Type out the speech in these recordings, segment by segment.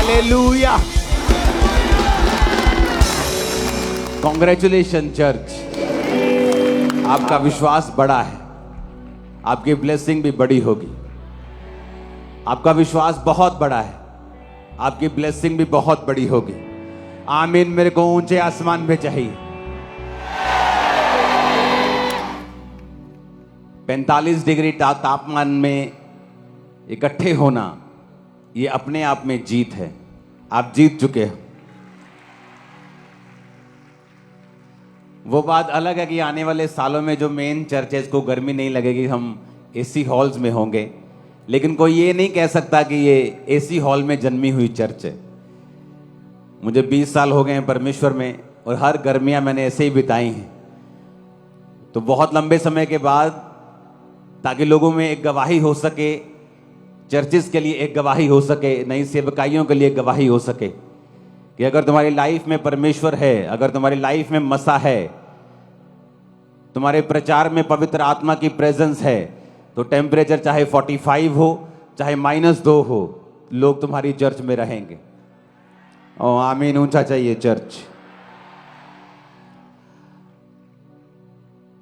Hallelujah. Congratulation church, आपका विश्वास बड़ा है, आपकी ब्लेसिंग भी बड़ी होगी। आपका विश्वास बहुत बड़ा है, आपकी ब्लेसिंग भी बहुत बड़ी होगी। आमीन। मेरे को ऊंचे आसमान पे चाहिए। 45 डिग्री तापमान में इकट्ठे होना, ये अपने आप में जीत है। आप जीत चुके हो। वो बात अलग है कि आने वाले सालों में जो मेन चर्चेस को गर्मी नहीं लगेगी, हम एसी हॉल्स में होंगे, लेकिन कोई ये नहीं कह सकता कि ये एसी हॉल में जन्मी हुई चर्च है। मुझे 20 साल हो गए हैं परमेश्वर में, और हर गर्मियां मैंने ऐसे ही बिताई हैं। तो बहुत लंबे समय के बाद, ताकि लोगों में एक गवाही हो सके, चर्चिस के लिए एक गवाही हो सके, नई सेवकाइयों के लिए एक गवाही हो सके कि अगर तुम्हारी लाइफ में परमेश्वर है, अगर तुम्हारी लाइफ में मसा है, तुम्हारे प्रचार में पवित्र आत्मा की प्रेजेंस है, तो टेम्परेचर चाहे 45 हो, चाहे -2 हो, लोग तुम्हारी चर्च में रहेंगे। ओ आमीन। ऊंचा चाहिए चर्च।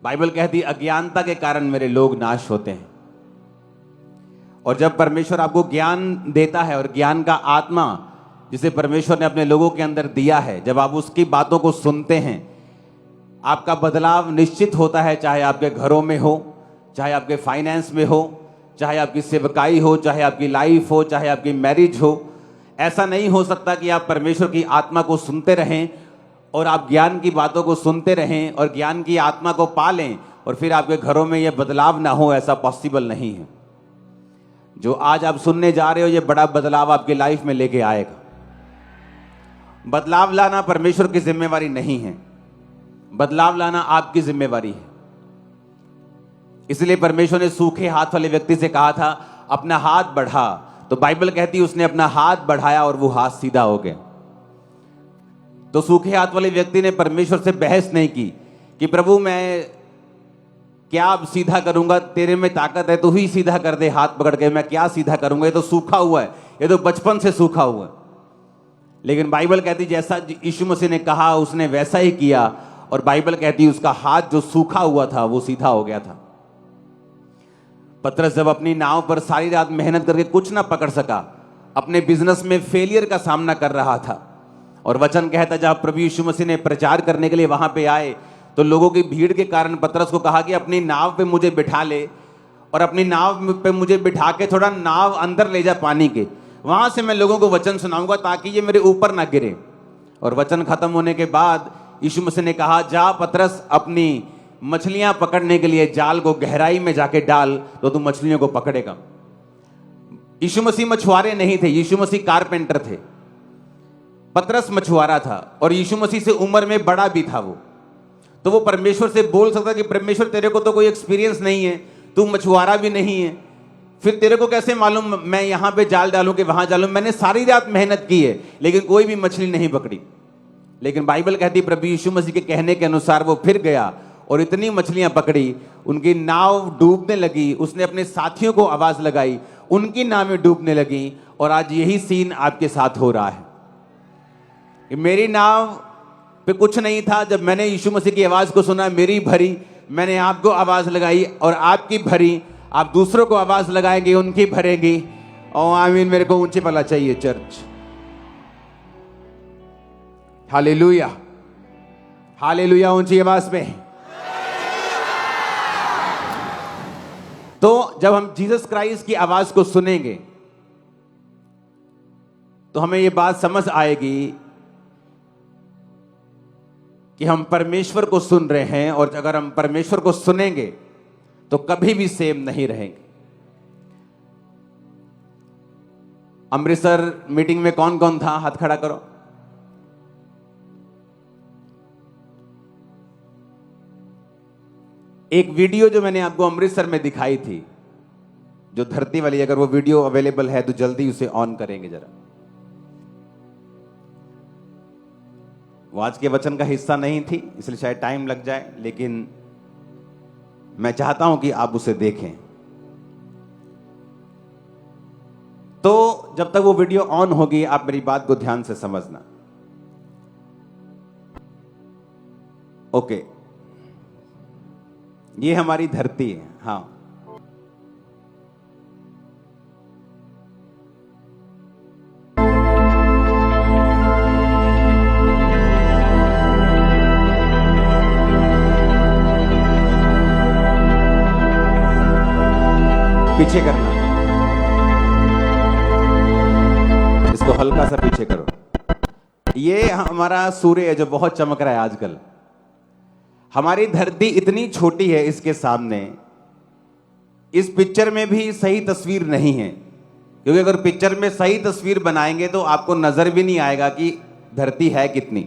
बाइबल कहती है अज्ञानता के कारण मेरे लोग नाश होते हैं। और जब परमेश्वर आपको ज्ञान देता है, और ज्ञान का आत्मा जिसे परमेश्वर ने अपने लोगों के अंदर दिया है, जब आप उसकी बातों को सुनते हैं, आपका बदलाव निश्चित होता है। चाहे आपके घरों में हो, चाहे आपके फाइनेंस में हो, चाहे आपकी सेवकाई हो, चाहे आपकी लाइफ हो, चाहे आपकी मैरिज हो। ऐसा नहीं हो सकता कि आप परमेश्वर की आत्मा को सुनते रहें और आप ज्ञान की बातों को सुनते रहें और ज्ञान की आत्मा को पालें और फिर आपके घरों में यह बदलाव ना हो। ऐसा पॉसिबल नहीं है। जो आज आप सुनने जा रहे हो, यह बड़ा बदलाव आपकी लाइफ में लेके आएगा। बदलाव लाना परमेश्वर की जिम्मेवारी नहीं है, बदलाव लाना आपकी जिम्मेवारी है। इसलिए परमेश्वर ने सूखे हाथ वाले व्यक्ति से कहा था अपना हाथ बढ़ा, तो बाइबल कहती है उसने अपना हाथ बढ़ाया और वो हाथ सीधा हो गया। तो सूखे हाथ वाले व्यक्ति ने परमेश्वर से बहस नहीं की कि प्रभु मैं क्या अब सीधा करूंगा, तेरे में ताकत है, तू ही सीधा कर दे हाथ पकड़ के, मैं क्या सीधा करूंगा, ये तो सूखा हुआ है, ये तो बचपन से सूखा हुआ है। लेकिन बाइबल कहती जैसा यीशु मसीह ने कहा उसने वैसा ही किया, और बाइबल कहती उसका हाथ जो सूखा हुआ था वो सीधा हो गया था। पतरस जब अपनी नाव पर सारी रात मेहनत करके कुछ ना पकड़ सका, अपने बिजनेस में फेलियर का सामना कर रहा था, और वचन कहता जब प्रभु यीशु मसीह ने प्रचार करने के लिए वहां पे आए, तो लोगों की भीड़ के कारण पतरस को कहा कि अपनी नाव पे मुझे बिठा ले, और अपनी नाव पे मुझे बिठा के थोड़ा नाव अंदर ले जा पानी के, वहां से मैं लोगों को वचन सुनाऊंगा ताकि ये मेरे ऊपर ना गिरे। और वचन खत्म होने के बाद यीशु मसीह ने कहा जा पतरस, अपनी मछलियां पकड़ने के लिए जाल को गहराई में जाके डाल, तो तू मछलियों को पकड़ेगा। यीशु मसीह मछुआरे नहीं थे, यीशु मसीह कारपेंटर थे। पतरस मछुआरा था और यीशु मसीह से उम्र में बड़ा भी था। वो तो वो परमेश्वर से बोल सकता कि परमेश्वर तेरे को तो कोई एक्सपीरियंस नहीं है, तू मछुआरा भी नहीं है, फिर तेरे को कैसे मालूम मैं यहां पे जाल डालूं कि वहां डालूं। मैंने सारी रात मेहनत की है लेकिन कोई भी मछली नहीं पकड़ी। लेकिन बाइबल कहती प्रभु यीशु मसीह के कहने के अनुसार वो फिर गया और इतनी मछलियां पकड़ी, उनकी नाव डूबने लगी। उसने अपने साथियों को आवाज लगाई, उनकी नावें डूबने लगी। और आज यही सीन आपके साथ हो रहा है कि मेरी नाव पे कुछ नहीं था, जब मैंने यीशु मसीह की आवाज को सुना, मेरी भरी, मैंने आपको आवाज लगाई और आपकी भरी, आप दूसरों को आवाज लगाएंगे, उनकी भरेगी। और आमीन। मेरे को ऊंचे वाला चाहिए चर्च। हालेलुया, हालेलुया, ऊंची आवाज में। तो जब हम जीसस क्राइस्ट की आवाज को सुनेंगे तो हमें यह बात समझ आएगी कि हम परमेश्वर को सुन रहे हैं, और अगर हम परमेश्वर को सुनेंगे तो कभी भी सेम नहीं रहेंगे। अमृतसर मीटिंग में कौन कौन था? हाथ खड़ा करो। एक वीडियो जो मैंने आपको अमृतसर में दिखाई थी, जो धरती वाली, अगर वो वीडियो अवेलेबल है तो जल्दी उसे ऑन करेंगे जरा। वो आज के वचन का हिस्सा नहीं थी इसलिए शायद टाइम लग जाए, लेकिन मैं चाहता हूं कि आप उसे देखें। तो जब तक वो वीडियो ऑन होगी आप मेरी बात को ध्यान से समझना। ओके, ये हमारी धरती है। हाँ, पीछे करना, इसको हल्का सा पीछे करो। ये हमारा सूर्य है जो बहुत चमक रहा है आजकल। हमारी धरती इतनी छोटी है इसके सामने। इस पिक्चर में भी सही तस्वीर नहीं है, क्योंकि अगर पिक्चर में सही तस्वीर बनाएंगे तो आपको नजर भी नहीं आएगा कि धरती है कितनी।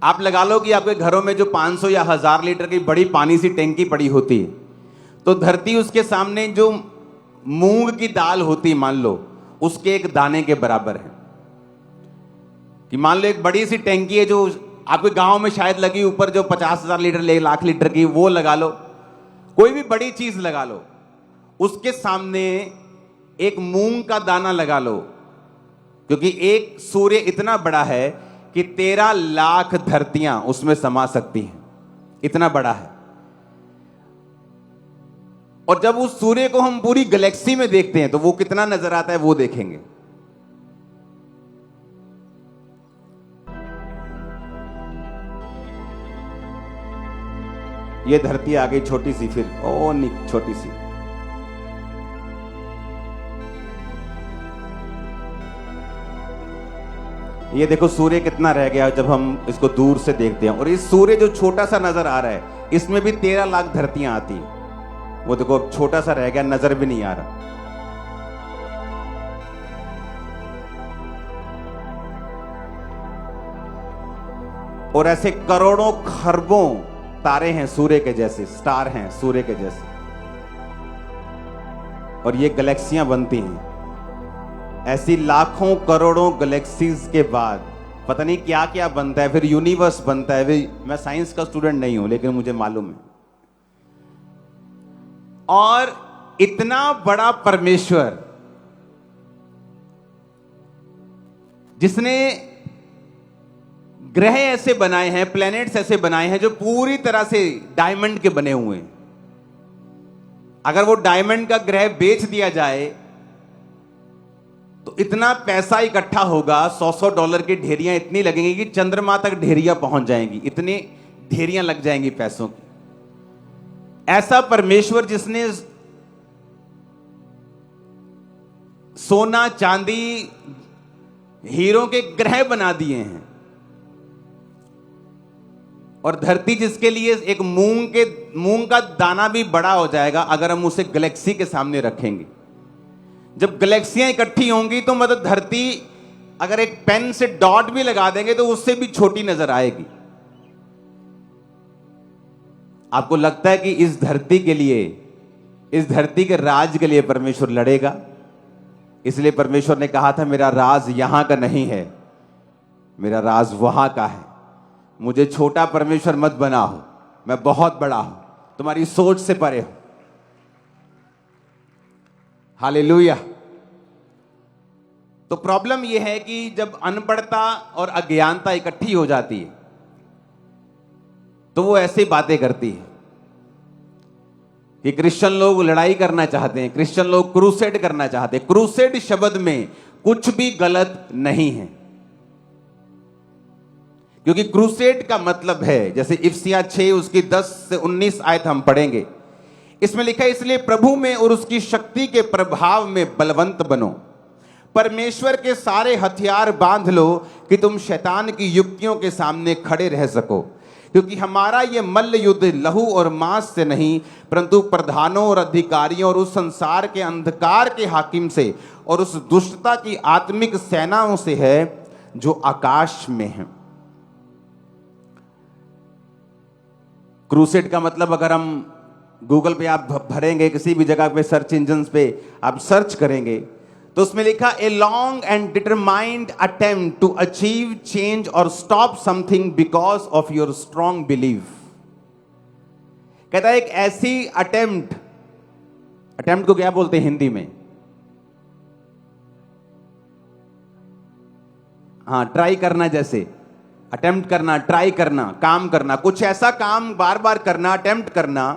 आप लगा लो कि आपके घरों में जो 500 या 1000 लीटर की बड़ी पानी सी टैंकी पड़ी होती है, तो धरती उसके सामने जो मूंग की दाल होती, मान लो उसके एक दाने के बराबर है। कि मान लो एक बड़ी सी टैंकी है जो आपके गांव में शायद लगी ऊपर, जो 50,000 लीटर 1 लाख लीटर की, वो लगा लो, कोई भी बड़ी चीज लगा लो, उसके सामने एक मूंग का दाना लगा लो, क्योंकि एक सूर्य इतना बड़ा है कि 13 लाख धरतियां उसमें समा सकती हैं, इतना बड़ा है। और जब उस सूर्य को हम पूरी गैलेक्सी में देखते हैं तो वो कितना नजर आता है वो देखेंगे। ये धरती आ गई छोटी सी, फिर ओ छोटी सी। ये देखो सूर्य कितना रह गया जब हम इसको दूर से देखते हैं। और इस सूर्य जो छोटा सा नजर आ रहा है, इसमें भी 13 लाख धरतियां आती हैं। वो देखो अब छोटा सा रह गया, नजर भी नहीं आ रहा। और ऐसे करोड़ों खरबों तारे हैं सूर्य के जैसे, स्टार हैं सूर्य के जैसे, और ये गैलेक्सियां बनती हैं। ऐसी लाखों करोड़ों गैलेक्सीज के बाद पता नहीं क्या क्या बनता है, फिर यूनिवर्स बनता है। मैं साइंस का स्टूडेंट नहीं हूं, लेकिन मुझे मालूम है। और इतना बड़ा परमेश्वर जिसने ग्रह ऐसे बनाए हैं, प्लैनेट्स ऐसे बनाए हैं जो पूरी तरह से डायमंड के बने हुए हैं। अगर वो डायमंड का ग्रह बेच दिया जाए तो इतना पैसा इकट्ठा होगा, $100 की ढेरियां इतनी लगेंगी कि चंद्रमा तक ढेरियां पहुंच जाएंगी, इतनी ढेरियां लग जाएंगी पैसों की। ऐसा परमेश्वर जिसने सोना चांदी हीरों के ग्रह बना दिए हैं, और धरती जिसके लिए एक मूंग का दाना भी बड़ा हो जाएगा अगर हम उसे गैलेक्सी के सामने रखेंगे। जब गैलेक्सियां इकट्ठी होंगी तो मतलब धरती अगर एक पेन से डॉट भी लगा देंगे तो उससे भी छोटी नजर आएगी। आपको लगता है कि इस धरती के लिए, इस धरती के राज के लिए परमेश्वर लड़ेगा? इसलिए परमेश्वर ने कहा था मेरा राज यहां का नहीं है, मेरा राज वहां का है। मुझे छोटा परमेश्वर मत बनाओ, मैं बहुत बड़ा हूं, तुम्हारी सोच से परे हूं। हालेलुया। तो प्रॉब्लम यह है कि जब अनपढ़ता और अज्ञानता इकट्ठी हो जाती है तो वो ऐसी बातें करती है कि क्रिश्चियन लोग लड़ाई करना चाहते हैं, क्रिश्चियन लोग क्रूसेड करना चाहते हैं। क्रूसेड शब्द में कुछ भी गलत नहीं है, क्योंकि क्रूसेड का मतलब है, जैसे इफिसियां 6 उसकी 10 से 19 आयत हम पढ़ेंगे, इसमें लिखा है इसलिए प्रभु में और उसकी शक्ति के प्रभाव में बलवंत बनो, परमेश्वर के सारे हथियार बांध लो कि तुम शैतान की युक्तियों के सामने खड़े रह सको। क्योंकि हमारा यह मल्ल युद्ध लहू और मांस से नहीं, परंतु प्रधानों और अधिकारियों और उस संसार के अंधकार के हाकिम से और उस दुष्टता की आत्मिक सेनाओं से है जो आकाश में है। क्रूसेड का मतलब अगर हम गूगल पे आप भरेंगे, किसी भी जगह पे सर्च इंजन पे आप सर्च करेंगे तो उसमें लिखा a long and determined attempt to achieve change और stop something because of your strong believe. कहता है एक ऐसी अटेम्प्ट को क्या बोलते हैं हिंदी में? हाँ, ट्राई करना, जैसे अटेम्प्ट करना, ट्राई करना, काम करना, कुछ ऐसा काम बार बार करना, अटेम्प्ट करना,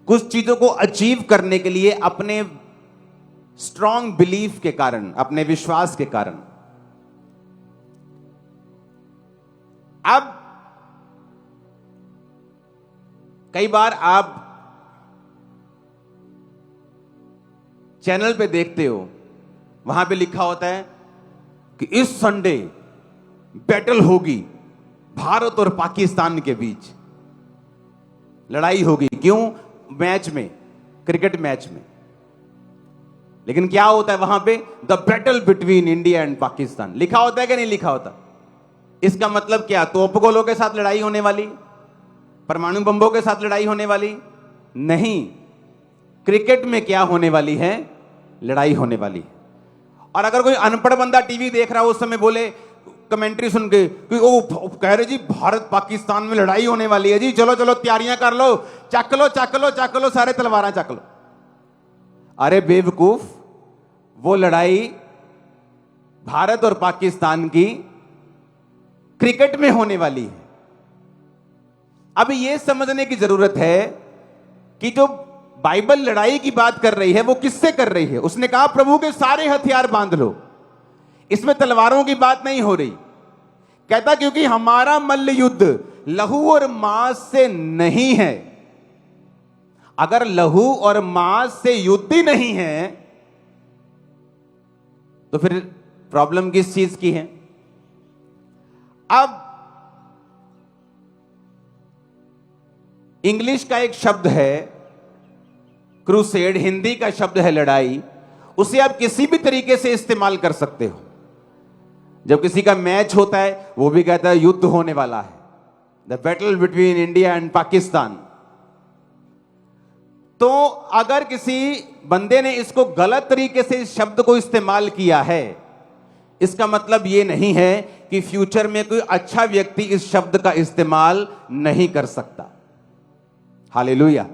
कुछ चीजों को अचीव करने के लिए अपने स्ट्रॉन्ग बिलीफ के कारण, अपने विश्वास के कारण। अब कई बार आप चैनल पे देखते हो, वहां पे लिखा होता है कि इस संडे बैटल होगी भारत और पाकिस्तान के बीच, लड़ाई होगी। क्यों? मैच में, क्रिकेट मैच में। लेकिन क्या होता है वहां पे? The battle between India and Pakistan लिखा होता है कि नहीं लिखा होता? इसका मतलब क्या? तोपगोलों के साथ लड़ाई होने वाली? परमाणु बम्बों के साथ लड़ाई होने वाली? नहीं। क्रिकेट में क्या होने वाली है? लड़ाई होने वाली है। और अगर कोई अनपढ़ बंदा टीवी देख रहा हो उस समय बोले, कमेंट्री सुन के कि ओ कह रहे जी भारत पाकिस्तान में लड़ाई होने वाली है जी, चलो चलो तैयारियां कर लो, चक लो चक लो चक लो, सारे तलवारें चक लो। अरे बेवकूफ, वो लड़ाई भारत और पाकिस्तान की क्रिकेट में होने वाली है। अब यह समझने की जरूरत है कि जो बाइबल लड़ाई की बात कर रही है वो किससे कर रही है? उसने कहा प्रभु के सारे हथियार बांध लो। इसमें तलवारों की बात नहीं हो रही। कहता क्योंकि हमारा मल्ल युद्ध लहू और मांस से नहीं है। अगर लहू और मांस से युद्ध ही नहीं है तो फिर प्रॉब्लम किस चीज की है? अब इंग्लिश का एक शब्द है क्रूसेड, हिंदी का शब्द है लड़ाई। उसे आप किसी भी तरीके से इस्तेमाल कर सकते हो। जब किसी का मैच होता है वो भी कहता है युद्ध होने वाला है, the battle between India and Pakistan. तो अगर किसी बंदे ने इसको गलत तरीके से इस शब्द को इस्तेमाल किया है, इसका मतलब यह नहीं है कि फ्यूचर में कोई अच्छा व्यक्ति इस शब्द का इस्तेमाल नहीं कर सकता। हालेलुया।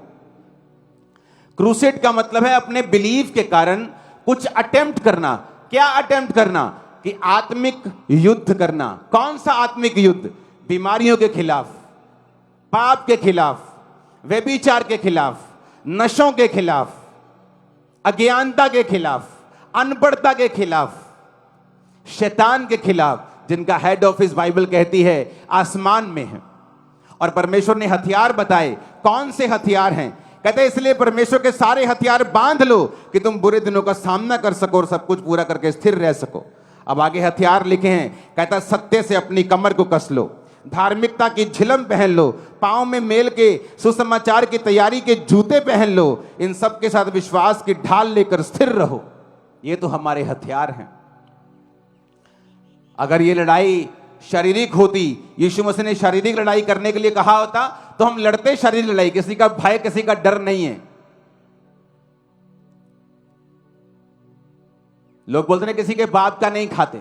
क्रूसेड का मतलब है अपने बिलीफ के कारण कुछ अटेम्प्ट करना। क्या अटेम्प्ट करना? कि आत्मिक युद्ध करना। कौन सा आत्मिक युद्ध? बीमारियों के खिलाफ, पाप के खिलाफ, व्यभिचार के खिलाफ, नशों के खिलाफ, अज्ञानता के खिलाफ, अनपढ़ता के खिलाफ, शैतान के खिलाफ, जिनका हेड ऑफिस बाइबल कहती है आसमान में है। और परमेश्वर ने हथियार बताए। कौन से हथियार हैं? कहते हैं इसलिए परमेश्वर के सारे हथियार बांध लो कि तुम बुरे दिनों का सामना कर सको और सब कुछ पूरा करके स्थिर रह सको। अब आगे हथियार लिखे हैं। कहता सत्य से अपनी कमर को कस लो, धार्मिकता की झिलम पहन लो, पांव में मेल के सुसमाचार की तैयारी के जूते पहन लो, इन सब के साथ विश्वास की ढाल लेकर स्थिर रहो। ये तो हमारे हथियार हैं। अगर ये लड़ाई शारीरिक होती, यीशु मसीह ने शारीरिक लड़ाई करने के लिए कहा होता तो हम लड़ते शारीरिक लड़ाई। किसी का भय, किसी का डर नहीं है। लोग बोलते हैं किसी के बाप का नहीं खाते,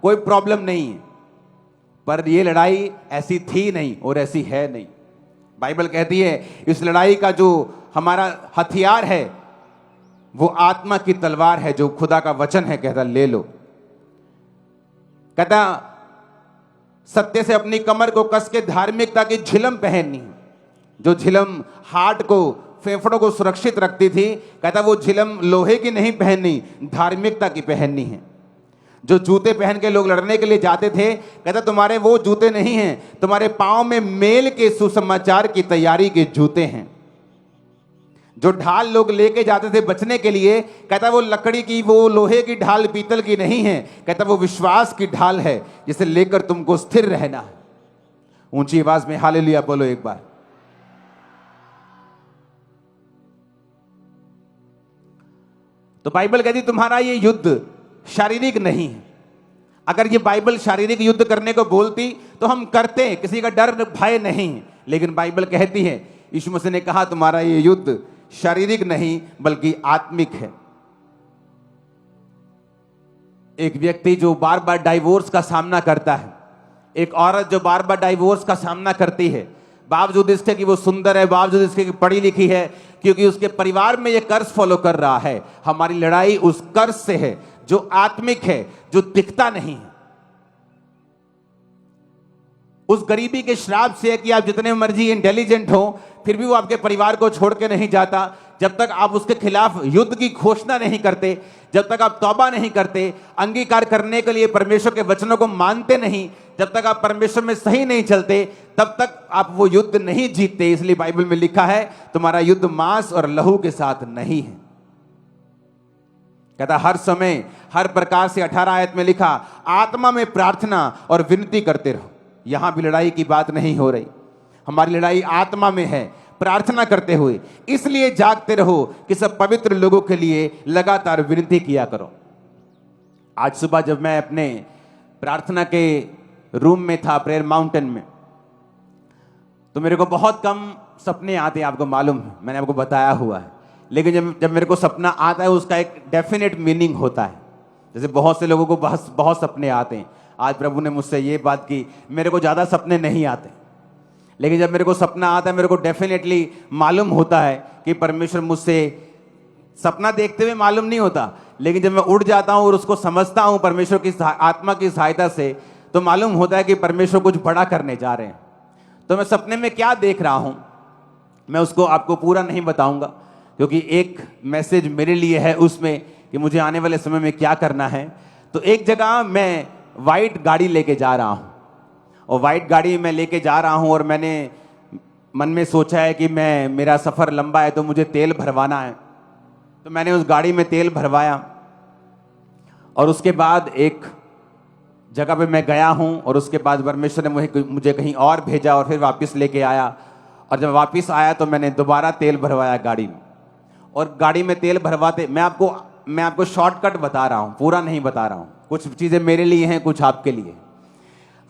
कोई प्रॉब्लम नहीं है। पर यह लड़ाई ऐसी थी नहीं और ऐसी है नहीं। बाइबल कहती है इस लड़ाई का जो हमारा हथियार है वो आत्मा की तलवार है, जो खुदा का वचन है। कहता ले लो। कहता सत्य से अपनी कमर को कस के धार्मिकता की झिलम पहननी है। जो झिलम हार्ट को, फेफड़ों को सुरक्षित रखती थी, कहता वो झिलम लोहे की नहीं पहननी, धार्मिकता की पहननी है। जो जूते पहन के लोग लड़ने के लिए जाते थे, कहता तुम्हारे वो जूते नहीं हैं, तुम्हारे पांव में मेल के सुसमाचार की तैयारी के जूते हैं। जो ढाल लोग लेके जाते थे बचने के लिए, कहता वो लकड़ी की, वो लोहे की ढाल, पीतल की नहीं है। कहता वो विश्वास की ढाल है जिसे लेकर तुमको स्थिर रहना है। ऊंची आवाज में हालेलुया बोलो एक बार। तो बाइबल कहती तुम्हारा ये युद्ध शारीरिक नहीं है। अगर ये बाइबल शारीरिक युद्ध करने को बोलती तो हम करते हैं, किसी का डर भय नहीं है। लेकिन बाइबल कहती है, यीशु मसीह ने कहा तुम्हारा ये युद्ध शारीरिक नहीं बल्कि आत्मिक है। एक व्यक्ति जो बार बार डाइवोर्स का सामना करता है, एक औरत जो बार बार डाइवोर्स का सामना करती है, बावजूद इसके कि वो सुंदर है, बावजूद इसके कि पढ़ी लिखी है, क्योंकि उसके परिवार में ये कर्ज फॉलो कर रहा है। हमारी लड़ाई उस कर्ज से है जो आत्मिक है, जो दिखता नहीं है। उस गरीबी के श्राप से है कि आप जितने मर्जी इंटेलिजेंट हो, फिर भी वो आपके परिवार को छोड़ के नहीं जाता। जब तक आप उसके खिलाफ युद्ध की घोषणा नहीं करते, जब तक आप तौबा नहीं करते, अंगीकार करने के लिए परमेश्वर के वचनों को मानते नहीं, जब तक आप परमेश्वर में सही नहीं चलते, तब तक आप वो युद्ध नहीं जीतते। इसलिए बाइबल में लिखा है, तुम्हारा युद्ध मांस और लहू के साथ नहीं है। कहता हर समय हर प्रकार से 18 आयत में लिखा, आत्मा में प्रार्थना और विनती करते रहो। यहां भी लड़ाई की बात नहीं हो रही। हमारी लड़ाई आत्मा में है, प्रार्थना करते हुए। इसलिए जागते रहो कि सब पवित्र लोगों के लिए लगातार विनती किया करो। आज सुबह जब मैं अपने प्रार्थना के रूम में था, प्रेयर माउंटेन में, तो मेरे को बहुत कम सपने आते हैं, आपको मालूम है, मैंने आपको बताया हुआ है। लेकिन जब मेरे को सपना आता है, उसका एक डेफिनेट मीनिंग होता है। जैसे बहुत से लोगों को बहुत सपने आते हैं। आज प्रभु ने मुझसे ये बात की, मेरे को ज़्यादा सपने नहीं आते, लेकिन जब मेरे को सपना आता है, मेरे को डेफिनेटली मालूम होता है कि परमेश्वर मुझसे, सपना देखते हुए मालूम नहीं होता, लेकिन जब मैं उठ जाता हूँ और उसको समझता हूँ परमेश्वर की आत्मा की सहायता से, तो मालूम होता है कि परमेश्वर कुछ बड़ा करने जा रहे हैं। तो मैं सपने में क्या देख रहा हूँ, मैं उसको आपको पूरा नहीं बताऊंगा, क्योंकि एक मैसेज मेरे लिए है उसमें कि मुझे आने वाले समय में क्या करना है। तो एक जगह मैं वाइट गाड़ी लेके जा रहा हूँ, और वाइट गाड़ी में लेके जा रहा हूँ, और मैंने मन में सोचा है कि मेरा सफ़र लंबा है तो मुझे तेल भरवाना है। तो मैंने उस गाड़ी में तेल भरवाया, और उसके बाद एक जगह पे मैं गया हूँ, और उसके बाद परमेश्वर ने मुझे कहीं और भेजा, और फिर वापस लेके आया। और जब वापस आया तो मैंने दोबारा तेल भरवाया गाड़ी में। और गाड़ी में तेल भरवाते, मैं आपको शॉर्टकट बता रहा हूँ, पूरा नहीं बता रहा हूँ। कुछ चीज़ें मेरे लिए हैं, कुछ आपके लिए।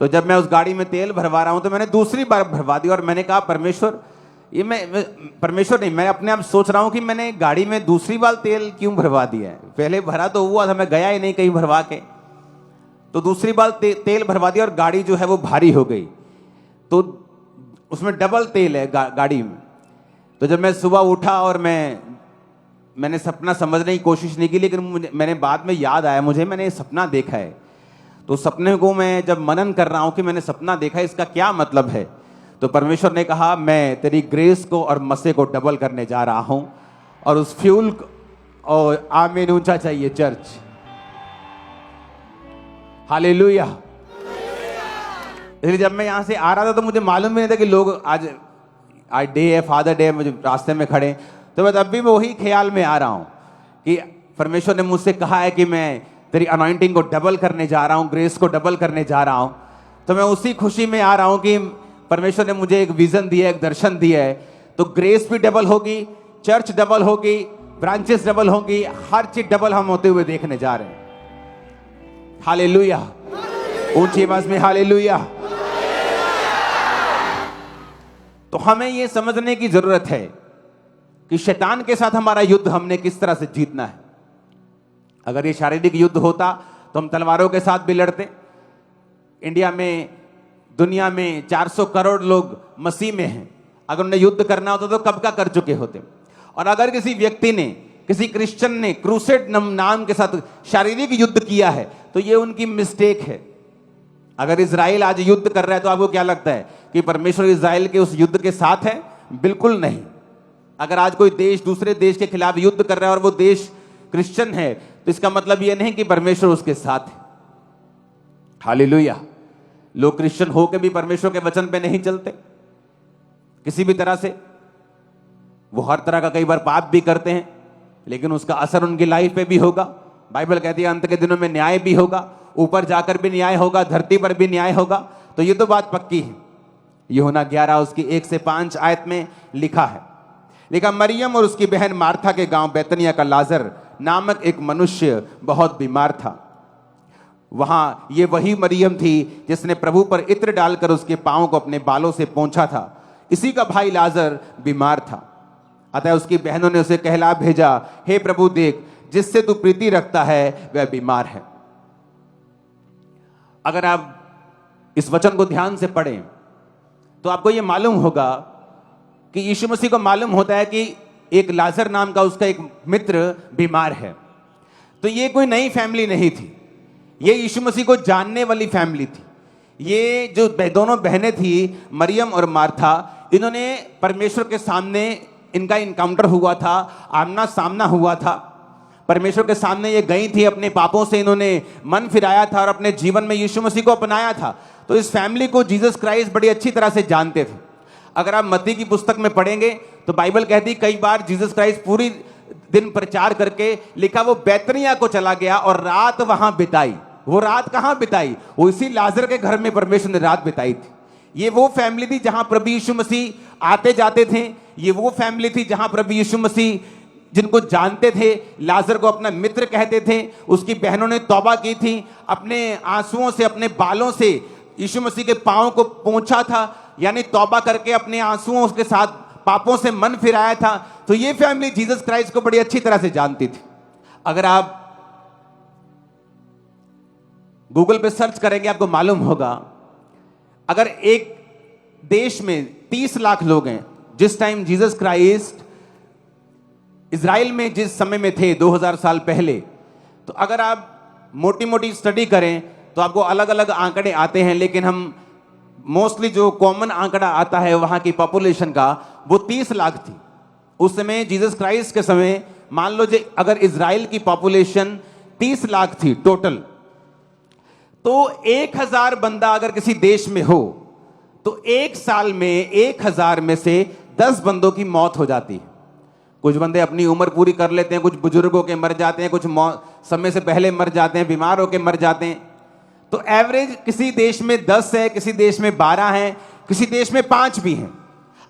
तो जब मैं उस गाड़ी में तेल भरवा रहा हूँ, तो मैंने दूसरी बार भरवा दी, और मैंने कहा परमेश्वर, ये परमेश्वर नहीं, मैं अपने आप सोच रहा हूँ कि मैंने गाड़ी में दूसरी बार तेल क्यों भरवा दिया है। पहले भरा तो हुआ था, मैं गया ही नहीं कहीं भरवा के। तो दूसरी बार तेल भरवा दिया, और गाड़ी जो है वो भारी हो गई। तो उसमें डबल तेल है गाड़ी में। तो जब मैं सुबह उठा, और मैंने सपना समझने की कोशिश नहीं की, लेकिन मैंने बाद में याद आया मुझे, मैंने सपना देखा है। तो सपने को मैं जब मनन कर रहा हूं कि मैंने सपना देखा है, इसका क्या मतलब है, तो परमेश्वर ने कहा, मैं तेरी ग्रेस को और मसे को डबल करने जा रहा हूं, और उस फ्यूल और आमीन ऊंचा चाहिए चर्च, हालेलुया। इसलिए जब मैं यहां से आ रहा था तो मुझे मालूम भी नहीं था कि लोग आज डे है, फादर डे, मुझे रास्ते में खड़े। तो मैं तब भी वही ख्याल में आ रहा हूं कि परमेश्वर ने मुझसे कहा है कि मैं तेरी अनॉइंटिंग को डबल करने जा रहा हूं, ग्रेस को डबल करने जा रहा हूं। तो मैं उसी खुशी में आ रहा हूं कि परमेश्वर ने मुझे एक विजन दिया, एक दर्शन दिया है। तो ग्रेस भी डबल होगी, चर्च डबल होगी, ब्रांचेस डबल होंगी, हर चीज डबल हम होते हुए देखने जा रहे हैं। हालेलुया, ऊंची आवाज में हालेलुया। तो हमें यह समझने की जरूरत है कि शैतान के साथ हमारा युद्ध हमने किस तरह से जीतना है। अगर ये शारीरिक युद्ध होता तो हम तलवारों के साथ भी लड़ते। इंडिया में, दुनिया में 400 करोड़ लोग मसीह में हैं। अगर उन्हें युद्ध करना होता तो कब का कर चुके होते। और अगर किसी व्यक्ति ने, किसी क्रिश्चियन ने क्रूसेड नाम के साथ शारीरिक युद्ध किया है, तो ये उनकी मिस्टेक है। अगर इजराइल आज युद्ध कर रहा है तो आपको क्या लगता है कि परमेश्वर इजराइल के उस युद्ध के साथ है? बिल्कुल नहीं। अगर आज कोई देश दूसरे देश के खिलाफ युद्ध कर रहा है और वो देश क्रिश्चियन है, तो इसका मतलब यह नहीं कि परमेश्वर उसके साथ है। हालेलुया। लोग क्रिश्चियन होकर भी परमेश्वर के वचन पे नहीं चलते किसी भी तरह से। वो हर तरह का कई बार पाप भी करते हैं, लेकिन उसका असर उनकी लाइफ पे भी होगा। बाइबल कहती है अंत के दिनों में न्याय भी होगा, ऊपर जाकर भी न्याय होगा, धरती पर भी न्याय होगा। तो ये तो बात पक्की है। यूहन्ना 11 उसकी 1 से 5 आयत में लिखा है, मरियम और उसकी बहन मार्था के गांव बैतनिया का लाजर नामक एक मनुष्य बहुत बीमार था। वहां ये वही मरियम थी जिसने प्रभु पर इत्र डालकर उसके पांव को अपने बालों से पोंछा था। इसी का भाई लाजर बीमार था। अतः उसकी बहनों ने उसे कहला भेजा, हे प्रभु देख, जिससे तू प्रीति रखता है वह बीमार है। अगर आप इस वचन को ध्यान से पढ़ें तो आपको ये मालूम होगा कि यीशु मसीह को मालूम होता है कि एक लाजर नाम का उसका एक मित्र बीमार है। तो ये कोई नई फैमिली नहीं थी, ये यीशु मसीह को जानने वाली फैमिली थी। ये जो दोनों बहनें थी, मरियम और मार्था, इन्होंने परमेश्वर के सामने इनका इनकाउंटर हुआ था, आमना सामना हुआ था। परमेश्वर के सामने ये गई थी, अपने पापों से इन्होंने मन फिराया था और अपने जीवन में यीशु मसीह को अपनाया था। तो इस फैमिली को जीसस क्राइस्ट बड़ी अच्छी तरह से जानते थे। अगर आप मत्ती की पुस्तक में पढ़ेंगे तो बाइबल कहती कई बार जीसस क्राइस्ट पूरी दिन प्रचार करके लिखा वो बैतनिया को चला गया और रात वहां बिताई। वो रात कहां बिताई? वो इसी लाजर के घर में परमेश्वर ने रात बिताई थी। ये वो फैमिली थी जहां प्रभु यीशु मसीह आते जाते थे। ये वो फैमिली थी जहां प्रभु यीशु मसीह जिनको जानते थे, लाजर को अपना मित्र कहते थे, उसकी बहनों ने तौबा की थी, अपने आंसुओं से, अपने बालों से यीशु मसीह के पांव को पोंछा था, यानी तौबा करके अपने आंसुओं के साथ पापों से मन फिराया था। तो ये फैमिली जीसस क्राइस्ट को बड़ी अच्छी तरह से जानती थी। अगर आप गूगल पे सर्च करेंगे आपको मालूम होगा, अगर एक देश में 30 लाख लोग हैं, जिस टाइम जीसस क्राइस्ट इजराइल में जिस समय में थे 2000 साल पहले, तो अगर आप मोटी मोटी स्टडी करें तो आपको अलग अलग आंकड़े आते हैं, लेकिन हम मोस्टली जो कॉमन आंकड़ा आता है वहां की पॉपुलेशन का, वो 30 लाख थी। उस समय जीसस क्राइस्ट के समय मान लो जे अगर इजराइल की पॉपुलेशन 30 लाख थी टोटल, तो 1000 बंदा अगर किसी देश में हो तो एक साल में 1000 में से 10 बंदों की मौत हो जाती है। कुछ बंदे अपनी उम्र पूरी कर लेते हैं, कुछ बुजुर्गों के मर जाते हैं, कुछ समय से पहले मर जाते हैं, बीमार होकर मर जाते हैं। तो एवरेज किसी देश में 10 है, किसी देश में 12 है, किसी देश में 5 भी हैं।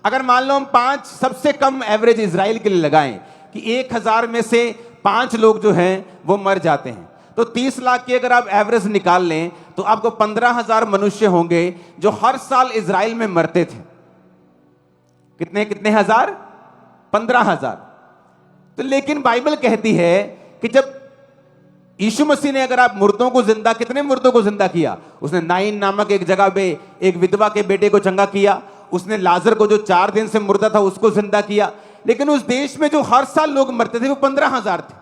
अगर मान लो हम 5 सबसे कम एवरेज इजराइल के लिए लगाएं कि 1000 में से 5 लोग जो हैं वो मर जाते हैं, तो 30 लाख की अगर आप एवरेज निकाल लें तो आपको 15,000 मनुष्य होंगे जो हर साल इजराइल में मरते थे। कितने कितने हजार? 15,000। तो लेकिन बाइबल कहती है कि जब यीशु मसीह ने, अगर आप मुर्दों को जिंदा, कितने मुर्दों को जिंदा किया? उसने नाइन नामक एक जगह पे एक विधवा के बेटे को चंगा किया, उसने लाजर को जो 4 दिन से मुर्दा था उसको जिंदा किया। लेकिन उस देश में जो हर साल लोग मरते थे वो 15,000 थे।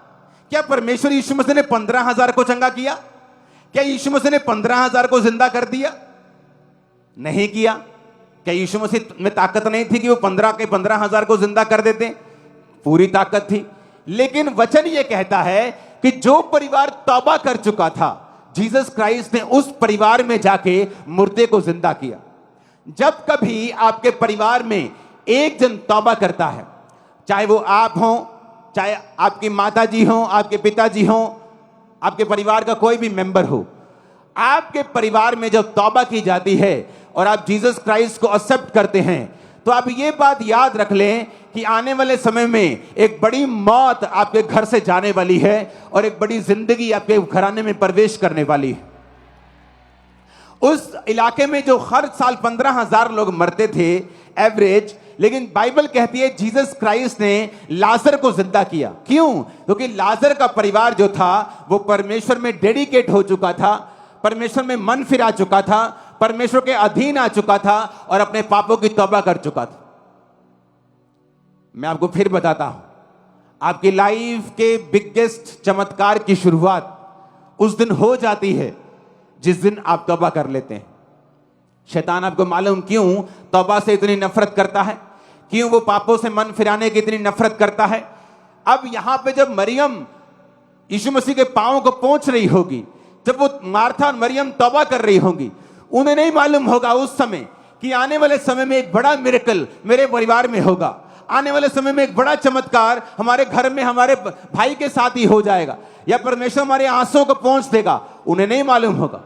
क्या परमेश्वर यीशु मसीह ने 15,000 को चंगा किया? क्या यीशु मसीह ने 15,000 को जिंदा कर दिया? नहीं किया। क्या यीशु मसीह में ताकत नहीं थी कि वो 15,000 को जिंदा कर देते? पूरी ताकत थी। लेकिन वचन ये कहता है कि जो परिवार तौबा कर चुका था, जीसस क्राइस्ट ने उस परिवार में जाके मुर्दे को जिंदा किया। जब कभी आपके परिवार में एक जन तौबा करता है, चाहे वो आप हो, चाहे आपकी माता जी हो, आपके पिताजी हो, आपके परिवार का कोई भी मेंबर हो, आपके परिवार में जब तौबा की जाती है और आप जीसस क्राइस्ट को एक्सेप्ट करते हैं, तो आप ये बात याद रख लें कि आने वाले समय में एक बड़ी मौत आपके घर से जाने वाली है और एक बड़ी जिंदगी आपके घराने में प्रवेश करने वाली है। उस इलाके में जो हर साल 15,000 लोग मरते थे एवरेज, लेकिन बाइबल कहती है जीसस क्राइस्ट ने लाजर को जिंदा किया। क्यों? क्योंकि लाजर का परिवार जो था वो परमेश्वर में डेडिकेट हो चुका था, परमेश्वर में मन फिरा चुका था, परमेश्वर के अधीन आ चुका था और अपने पापों की तौबा कर चुका था। मैं आपको फिर बताता हूं, आपकी लाइफ के बिगेस्ट चमत्कार की शुरुआत उस दिन हो जाती है जिस दिन आप तौबा कर लेते हैं। शैतान आपको मालूम क्यों तौबा से इतनी नफरत करता है, क्यों वो पापों से मन फिराने की इतनी नफरत करता है। अब यहां पे जब मरियम यीशु मसीह के पांवों को पोंछ रही होगी, जब वो मार्था और मरियम तौबा कर रही होंगी, उन्हें नहीं मालूम होगा उस समय कि आने वाले समय में एक बड़ा मिरेकल मेरे परिवार में होगा, आने वाले समय में एक बड़ा चमत्कार हमारे घर में हमारे भाई के साथ ही हो जाएगा, या परमेश्वर हमारे आंसुओं को पोंछ देगा। उन्हें नहीं मालूम होगा।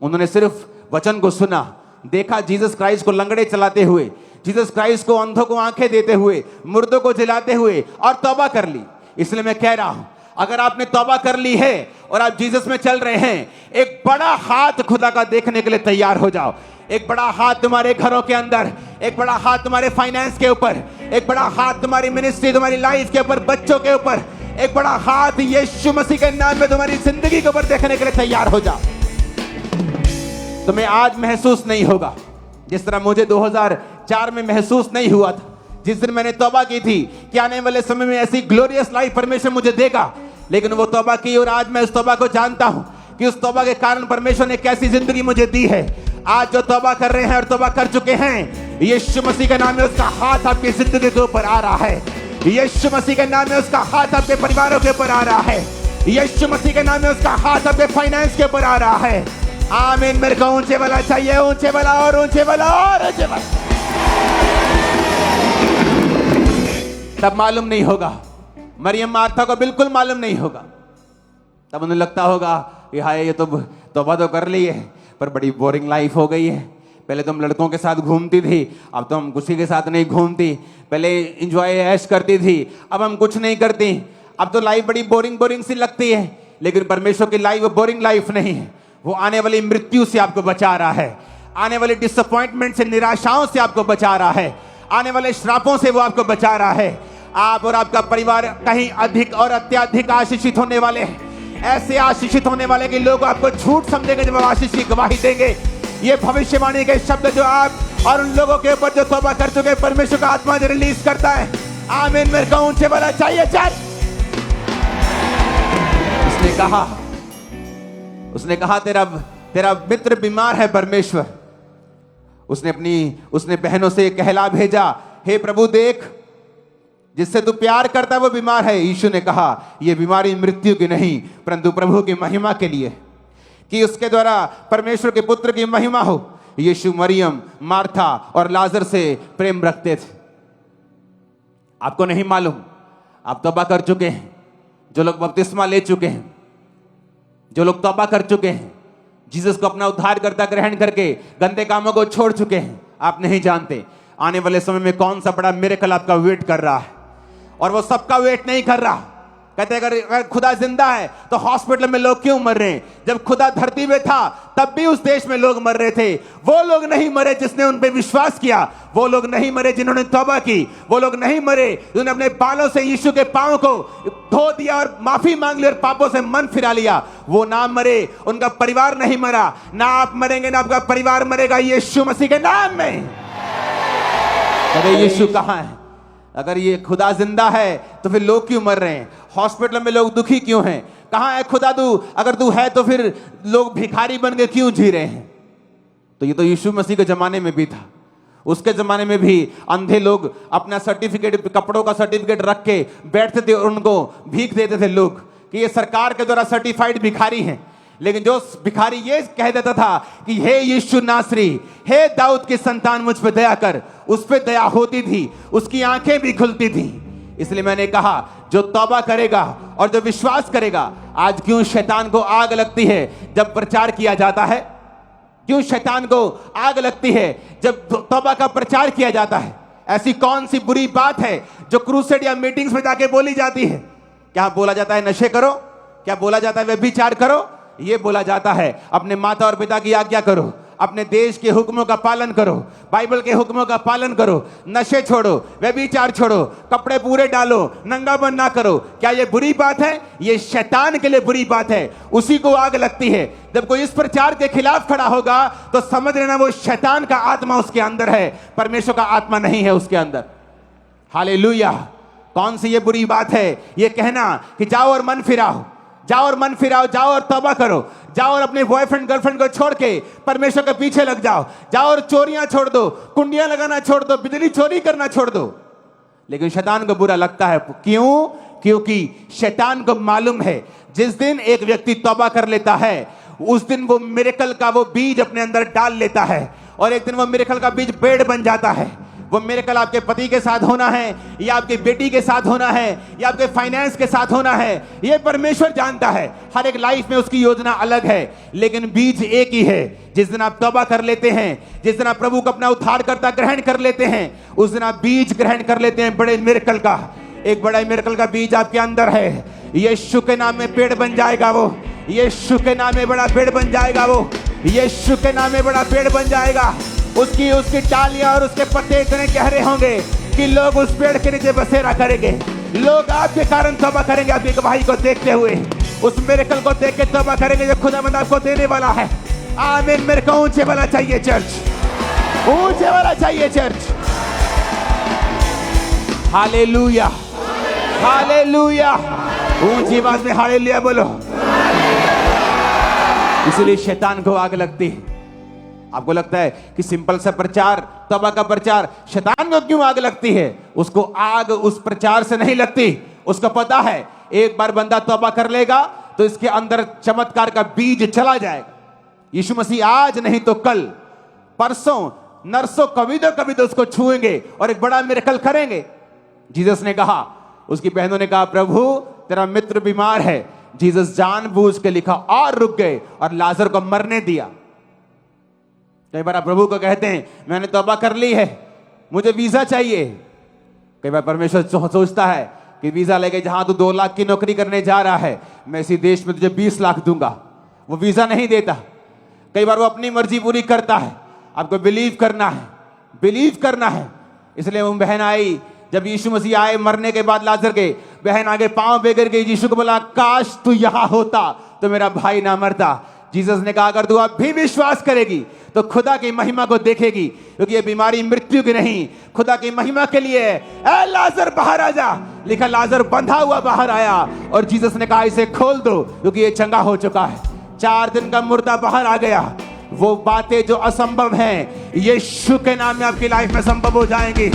उन्होंने सिर्फ वचन को सुना, देखा जीसस क्राइस्ट को लंगड़े चलाते हुए, जीसस क्राइस्ट को अंधों को आंखें देते हुए, मुर्दों को जिलाते हुए, और तौबा कर ली। इसलिए मैं कह रहा हूं, अगर आपने तौबा कर ली है और आप जीसस में चल रहे हैं, एक बड़ा हाथ खुदा का देखने के लिए तैयार हो जाओ। एक बड़ा हाथ तुम्हारे घरों के अंदर, एक बड़ा हाथ तुम्हारे फाइनेंस के ऊपर, एक बड़ा हाथ तुम्हारी मिनिस्ट्री, तुम्हारी लाइफ के ऊपर, बच्चों के ऊपर, एक बड़ा हाथ यीशु मसीह के नाम में तुम्हारी जिंदगी के ऊपर देखने के लिए तैयार हो जाओ। तुम्हें आज महसूस नहीं होगा जिस तरह मुझे 2004 में महसूस नहीं हुआ था, जिस दिन मैंने तौबा की थी कि आने वाले समय में ऐसी ग्लोरियस लाइफ परमेश्वर मुझे देगा, लेकिन वो तौबा की और आज मैं उस तौबा को जानता हूं कि उस तौबा के कारण परमेश्वर ने कैसी जिंदगी मुझे दी है। आज जो तौबा कर रहे हैं और तौबा कर चुके हैं, यीशु मसीह के नाम में उसका हाथ आपकी जिंदगी के ऊपर आ रहा है। यीशु मसीह के नाम में उसका हाथ आपके परिवारों के ऊपर आ रहा है। यीशु मसीह के नाम में उसका हाथ आपके फाइनेंस के ऊपर आ रहा है। आमीन। मेरे को ऊंचे वाला चाहिए, ऊंचे वाला और ऊंचे वाला और ऊंचे वाला। तब मालूम नहीं होगा, मरियम मार्था को बिल्कुल मालूम नहीं होगा। तब उन्हें लगता होगा कि हाय ये तो तौबा तो कर ली है पर बड़ी बोरिंग लाइफ हो गई है। पहले तुम लड़कों के साथ घूमती थी, अब तो हम किसी के साथ नहीं घूमती। पहले एंजॉय ऐश करती थी, अब हम कुछ नहीं करती। अब तो लाइफ बड़ी बोरिंग बोरिंग सी लगती है। लेकिन परमेश्वर की लाइफ बोरिंग लाइफ नहीं है। वो आने वाली मृत्यु से आपको बचा रहा है, आने वाली डिसअपॉइंटमेंट से, निराशाओं से आपको बचा रहा है, आने वाले श्रापों से वो आपको बचा रहा है। आप और आपका परिवार कहीं अधिक और अत्याधिक आशीषित होने वाले हैं। ऐसे आशीषित होने वाले कि लोग आपको झूठ समझेंगे जब आप आशीष की गवाही देंगे। ये भविष्यवाणी के शब्द जो आप और उन लोगों के ऊपर जो तौबा कर चुके परमेश्वर का आत्मा जो रिलीज करता है। आमीन। मेरे को ऊंचे वाला चाहिए चल। उसने कहा तेरा मित्र बीमार है परमेश्वर। उसने बहनों से कहला भेजा, हे प्रभु देख, जिससे तू प्यार करता है वो बीमार है। यीशु ने कहा यह बीमारी मृत्यु की नहीं परंतु प्रभु की महिमा के लिए, कि उसके द्वारा परमेश्वर के पुत्र की महिमा हो। यीशु मरियम, मार्था और लाजर से प्रेम रखते थे। आपको नहीं मालूम, आप तौबा कर चुके हैं। जो लोग बपतिस्मा ले चुके हैं, जो लोग तौबा कर चुके हैं, जीसस को अपना उद्धारकर्ता ग्रहण करके गंदे कामों को छोड़ चुके हैं, आप नहीं जानते आने वाले समय में कौन सा बड़ा मिरेकल आपका वेट कर रहा है। और वो सबका वेट नहीं कर रहा। कहते अगर खुदा जिंदा है तो हॉस्पिटल में लोग क्यों मर रहे हैं? जब खुदा धरती में था तब भी उस देश में लोग मर रहे थे। वो लोग नहीं मरे जिसने उन पे विश्वास किया, वो लोग नहीं मरे जिन्होंने तौबा की, वो लोग नहीं मरे जिन्होंने अपने बालों से यीशु के पांव को धो दिया और माफी मांग ली और पापों से मन फिरा लिया। वो ना मरे, उनका परिवार नहीं मरा। ना आप मरेंगे ना आपका परिवार मरेगा, यीशु मसीह के नाम में। अरे यीशु कहाँ है? अगर ये खुदा जिंदा है तो फिर लोग क्यों मर रहे हैं? हॉस्पिटल में लोग दुखी क्यों हैं? कहाँ है खुदा तू? अगर तू है तो फिर लोग भिखारी बन के क्यों जी रहे हैं? तो ये तो यीशु मसीह के जमाने में भी था। उसके जमाने में भी अंधे लोग अपना सर्टिफिकेट, कपड़ों का सर्टिफिकेट रख के बैठते थे और उनको भीख देते थे लोग कि ये सरकार के द्वारा सर्टिफाइड भिखारी हैं। लेकिन जो भिखारी ये कह देता था कि हे यीशु नासरी, हे दाऊद की संतान, मुझ पे दया कर, उस पे दया होती थी, उसकी आंखें भी खुलती थी। इसलिए मैंने कहा जो तौबा करेगा और जो विश्वास करेगा। आज क्यों शैतान को आग लगती है जब प्रचार किया जाता है? क्यों शैतान को आग लगती है जब तौबा का प्रचार किया जाता है? ऐसी कौन सी बुरी बात है जो क्रूसेड या मीटिंग्स में जाके बोली जाती है? क्या बोला जाता है नशे करो? क्या बोला जाता है व्यभिचार करो? ये बोला जाता है अपने माता और पिता की आज्ञा करो, अपने देश के हुक्मों का पालन करो, बाइबल के हुक्मों का पालन करो, नशे छोड़ो, व्यभिचार छोड़ो, कपड़े पूरे डालो, नंगापन ना करो। क्या ये बुरी बात है? ये शैतान के लिए बुरी बात है। उसी को आग लगती है। जब कोई इस प्रचार के खिलाफ खड़ा होगा तो समझ लेना वो शैतान का आत्मा उसके अंदर है, परमेश्वर का आत्मा नहीं है उसके अंदर। हालेलुया। कौन सी ये बुरी बात है ये कहना कि जाओ और मन फिराओ, जाओ और मन फिराओ, जाओ और तौबा करो, जाओ और अपने बॉयफ्रेंड गर्लफ्रेंड को छोड़ के परमेश्वर के पीछे लग जाओ, जाओ और चोरियां छोड़ दो, कुंडियां लगाना छोड़ दो, बिजली चोरी करना छोड़ दो। लेकिन शैतान को बुरा लगता है। क्यों? क्योंकि शैतान को मालूम है जिस दिन एक व्यक्ति तौबा कर लेता है उस दिन वो मिरेकल का वो बीज अपने अंदर डाल लेता है और एक दिन वो मिरेकल का बीज पेड़ बन जाता है। वो मिरेकल आपके पति के साथ होना है या आपकी बेटी के साथ होना है या आपके फाइनेंस के साथ होना है, ये परमेश्वर जानता है। हर एक लाइफ में उसकी योजना अलग है, लेकिन बीज एक ही है। जिस दिन आप तौबा कर लेते हैं, जिस दिन आप प्रभु को अपना उद्धारकर्ता ग्रहण कर लेते हैं, उस दिन आप बीज ग्रहण कर लेते हैं बड़े मिरेकल का। एक बड़ा मिरेकल का बीज आपके अंदर है। यीशु के नाम में पेड़ बन जाएगा वो, यीशु के नाम में बड़ा पेड़ बन जाएगा वो, यीशु के नाम में बड़ा पेड़ बन जाएगा। उसकी डालियां और उसके पत्ते इतने गहरे होंगे कि लोग उस पेड़ के नीचे बसेरा करेंगे। लोग आपके कारण तौबा करेंगे, आपकी गवाही को देखते हुए, उस मिरेकल को देख के तौबा करेंगे जो खुदावंद आपको देने वाला है। आमीन। मेरे को ऊंचे वाला चाहिए चर्च। ऊंचे वाला चाहिए चर्च। हालेलुया, हालेलुया, ऊंची आवाज में हालेलुया बोलो। इसलिए शैतान को आग लगती है। आपको लगता है कि सिंपल सा प्रचार, तौबा का प्रचार, शैतान को क्यों आग लगती है? उसको आग उस प्रचार से नहीं लगती। उसको पता है एक बार बंदा तौबा कर लेगा तो इसके अंदर चमत्कार का बीज चला जाएगा। यीशु मसीह आज नहीं तो कल, परसों, नरसों, कभी तो उसको छुएंगे और एक बड़ा मिरेकल करेंगे। जीसस ने कहा, उसकी बहनों ने कहा, प्रभु तेरा मित्र बीमार है। जीसस जानबूझ के लिखा और रुक गए और लाजर को मरने दिया। कई बार आप प्रभु को कहते हैं मैंने तौबा कर ली है, मुझे वीजा चाहिए। कई बार परमेश्वर सोचता है कि वीजा लेके जहां तू 2 लाख की नौकरी करने जा रहा है, मैं इसी देश में तुझे 20 लाख दूंगा। वो वीजा नहीं देता। कई बार वो अपनी मर्जी पूरी करता है। आपको बिलीव करना है, बिलीव करना है। इसलिए वो बहन आई, जब यीशु मसीह आए मरने के बाद लाजर के, बहन आगे पांव बेकर गई, यीशु को बोला काश तू यहां होता तो मेरा भाई ना मरता। जीसस ने कहा अगर तू अब भी विश्वास करेगी तो खुदा की महिमा को देखेगी, क्योंकि ये बीमारी मृत्यु की नहीं, खुदा की महिमा के लिए है। ए लाजर बाहर आ जा। लिखा लाजर बंधा हुआ बाहर आया और जीसस ने कहा इसे खोल दो, क्योंकि ये चंगा हो चुका है। 4 दिन का मुर्दा बाहर आ गया। वो बातें जो असंभव हैं यीशु के नाम में आपकी लाइफ में संभव हो जाएंगी।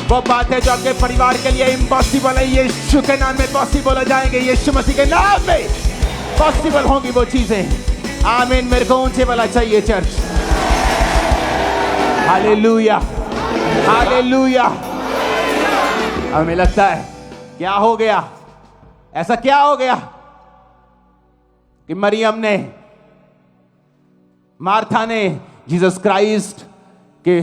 वो बातें जो आपके परिवार के लिए इम्पॉसिबल है यीशु के नाम में पॉसिबल हो जाएंगे। यीशु मसीह के नाम में पॉसिबल होंगी वो चीजें। आमीन। मेरे को ऊंचे वाला चाहिए चर्च। Hallelujah, hallelujah. हमें लगता है क्या हो गया, ऐसा क्या हो गया कि मरियम ने, मार्था ने जीसस क्राइस्ट के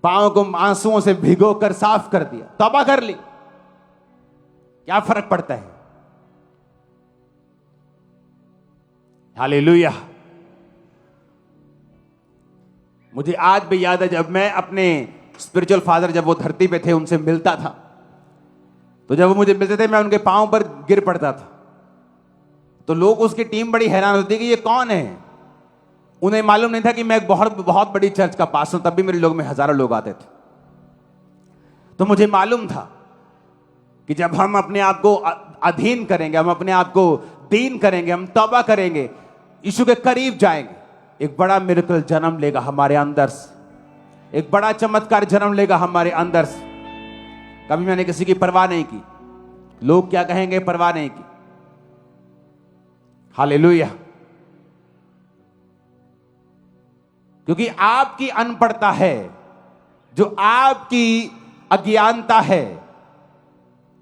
पांव को आंसुओं से भिगोकर साफ कर दिया, तौबा कर ली। क्या फर्क पड़ता है? हालेलुया। मुझे आज भी याद है जब मैं अपने स्पिरिचुअल फादर, जब वो धरती पे थे, उनसे मिलता था, तो जब वो मुझे मिलते थे मैं उनके पांव पर गिर पड़ता था। तो लोग, उसकी टीम बड़ी हैरान होती कि ये कौन है। उन्हें मालूम नहीं था कि मैं एक बहुत बड़ी चर्च का पास हूं। तब भी मेरे लोग में हजारों लोग आते थे। तो मुझे मालूम था कि जब हम अपने आप को अधीन करेंगे, हम अपने आप को दीन करेंगे, हम तौबा करेंगे, यीशु के करीब जाएंगे, एक बड़ा मिरेकल जन्म लेगा हमारे अंदर से, एक बड़ा चमत्कार जन्म लेगा हमारे अंदर से। कभी मैंने किसी की परवाह नहीं की, लोग क्या कहेंगे परवाह नहीं की। हालेलुया। क्योंकि आपकी अनपढ़ता है, जो आपकी अज्ञानता है,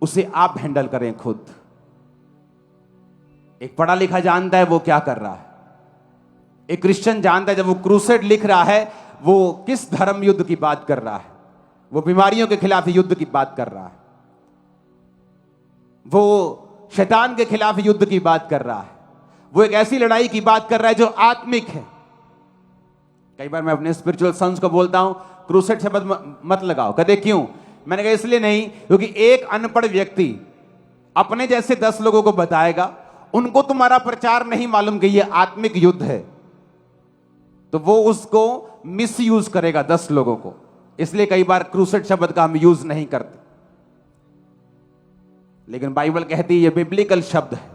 उसे आप हैंडल करें खुद। एक पढ़ा लिखा जानता है वो क्या कर रहा है। एक क्रिश्चियन जानता है जब वो क्रूसेड लिख रहा है वो किस धर्म युद्ध की बात कर रहा है। वो बीमारियों के खिलाफ युद्ध की बात कर रहा है, वो शैतान के खिलाफ युद्ध की बात कर रहा है, वो एक ऐसी लड़ाई की बात कर रहा है जो आत्मिक है। कई बार मैं अपने स्पिरिचुअल सन्स को बोलता हूं क्रूसेड शब्द मत लगाओ। कहते क्यों? मैंने कहा इसलिए नहीं, क्योंकि एक अनपढ़ व्यक्ति अपने जैसे 10 लोगों को बताएगा, उनको तुम्हारा प्रचार नहीं मालूम कि यह आत्मिक युद्ध है, तो वो उसको मिसयूज करेगा 10 लोगों को। इसलिए कई बार क्रूसेड शब्द का हम यूज नहीं करते। लेकिन बाइबल कहती है यह बिब्लिकल शब्द है,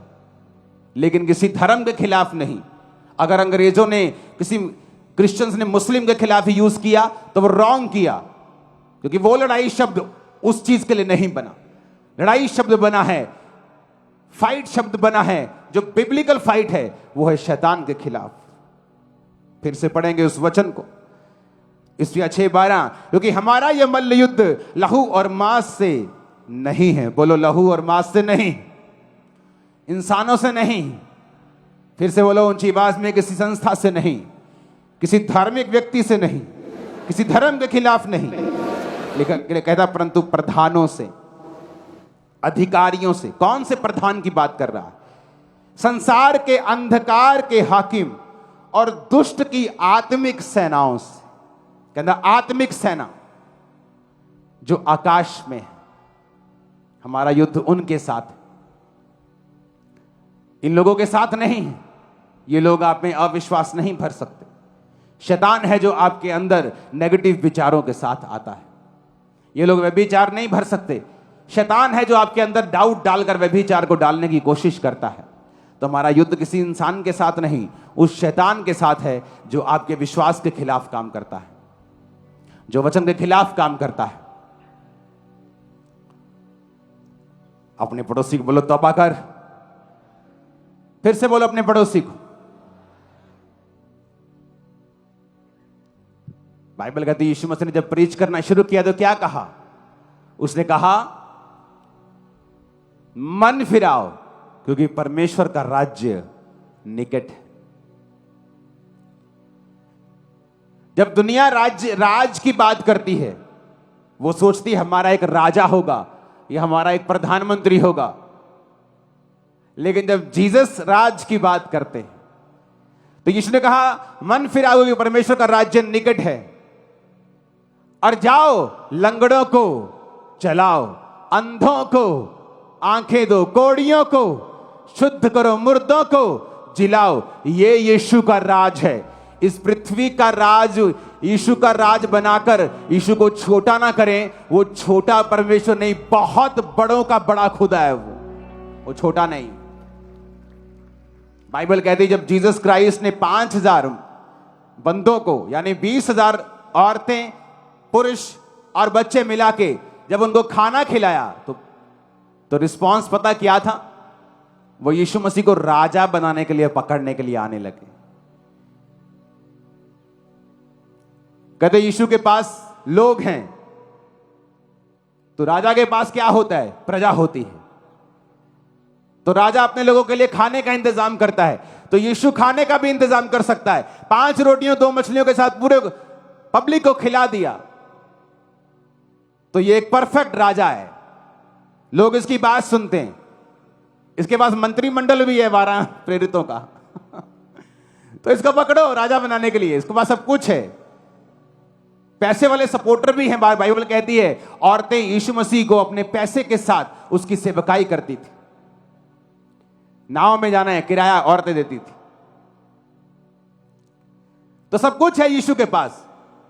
लेकिन किसी धर्म के खिलाफ नहीं। अगर अंग्रेजों ने, किसी क्रिश्चियंस ने मुस्लिम के खिलाफ ही यूज किया तो वो रॉन्ग किया, क्योंकि वो लड़ाई शब्द उस चीज के लिए नहीं बना। लड़ाई शब्द बना है, फाइट शब्द बना है, जो बिब्लिकल फाइट है वो है शैतान के खिलाफ। फिर से पढ़ेंगे उस वचन को, ईसाई 6:12, क्योंकि हमारा यह मल्ल युद्ध लहू और मांस से नहीं है। बोलो, लहू और मांस से नहीं, इंसानों से नहीं। फिर से बोलो ऊंची आवाज में, किसी संस्था से नहीं, किसी धार्मिक व्यक्ति से नहीं, किसी धर्म के खिलाफ नहीं। लेकिन कहता परंतु प्रधानों से, अधिकारियों से। कौन से प्रधान की बात कर रहा है? संसार के अंधकार के हाकिम और दुष्ट की आत्मिक सेनाओं से। कहता आत्मिक सेना जो आकाश में है। हमारा युद्ध उनके साथ है, इन लोगों के साथ नहीं। ये लोग आप में अविश्वास नहीं भर सकते। शैतान है जो आपके अंदर नेगेटिव विचारों के साथ आता है। ये लोग व्यभिचार नहीं भर सकते। शैतान है जो आपके अंदर डाउट डालकर व्यभिचार को डालने की कोशिश करता है। तो हमारा युद्ध किसी इंसान के साथ नहीं, उस शैतान के साथ है जो आपके विश्वास के खिलाफ काम करता है, जो वचन के खिलाफ काम करता है। अपने पड़ोसी को बोलो तौबा कर। फिर से बोलो अपने पड़ोसी को। बाइबल कहती है यीशु मसीह ने जब प्रीच करना शुरू किया तो क्या कहा? उसने कहा मन फिराओ क्योंकि परमेश्वर का राज्य निकट है। जब दुनिया राज की बात करती है, वो सोचती है हमारा एक राजा होगा या हमारा एक प्रधानमंत्री होगा। लेकिन जब जीसस राज की बात करते हैं तो यीशु ने कहा मन फिराओ क्योंकि परमेश्वर का राज्य निकट है, और जाओ लंगड़ों को चलाओ, अंधों को आंखें दो, कोड़ियों को शुद्ध करो, मुर्दों को जिलाओ। ये यीशु का राज है। इस पृथ्वी का राज यीशु का राज बनाकर यीशु को छोटा ना करें। वो छोटा परमेश्वर नहीं, बहुत बड़ों का बड़ा खुदा है वो छोटा नहीं। बाइबल कहती है जब जीसस क्राइस्ट ने 5000 बंदों को यानी 20,000 औरतें, पुरुष और बच्चे मिला के जब उनको खाना खिलाया तो रिस्पांस पता क्या था? वो यीशु मसीह को राजा बनाने के लिए, पकड़ने के लिए आने लगे। कहते यीशु के पास लोग हैं तो राजा के पास क्या होता है? प्रजा होती है। तो राजा अपने लोगों के लिए खाने का इंतजाम करता है, तो यीशु खाने का भी इंतजाम कर सकता है। 5 रोटियों 2 मछलियों के साथ पूरे पब्लिक को खिला दिया। तो ये एक परफेक्ट राजा है। लोग इसकी बात सुनते हैं। इसके पास मंत्रिमंडल भी है 12 प्रेरितों का तो इसको पकड़ो राजा बनाने के लिए। इसके पास सब कुछ है। पैसे वाले सपोर्टर भी हैं। बाइबल कहती है औरतें यीशु मसीह को अपने पैसे के साथ उसकी सेवकाई करती थी। नाव में जाना है, किराया औरतें देती थी। तो सब कुछ है यीशु के पास।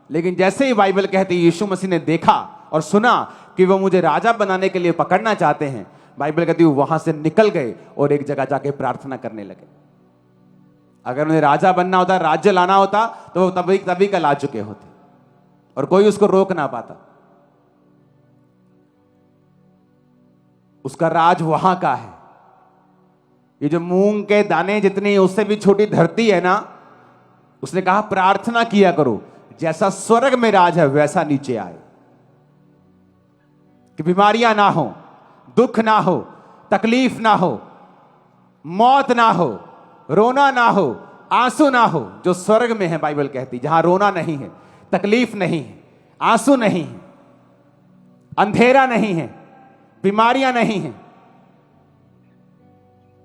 लेकिन जैसे ही बाइबल कहती है यीशु मसीह ने देखा और सुना कि वो मुझे राजा बनाने के लिए पकड़ना चाहते हैं, बाइबल कहती है वहां से निकल गए और एक जगह जाके प्रार्थना करने लगे। अगर उन्हें राजा बनना होता, राज्य लाना होता, तो वो तभी का ला चुके होते और कोई उसको रोक ना पाता। उसका राज वहां का है। ये जो मूंग के दाने जितनी उससे भी छोटी धरती है ना, उसने कहा प्रार्थना किया करो जैसा स्वर्ग में राज है वैसा नीचे आए, कि बीमारियां ना हो, दुख ना हो, तकलीफ ना हो, मौत ना हो, रोना ना हो, आंसू ना हो। जो स्वर्ग में है बाइबल कहती, जहां रोना नहीं है, तकलीफ नहीं है, आंसू नहीं है, अंधेरा नहीं है, बीमारियां नहीं है,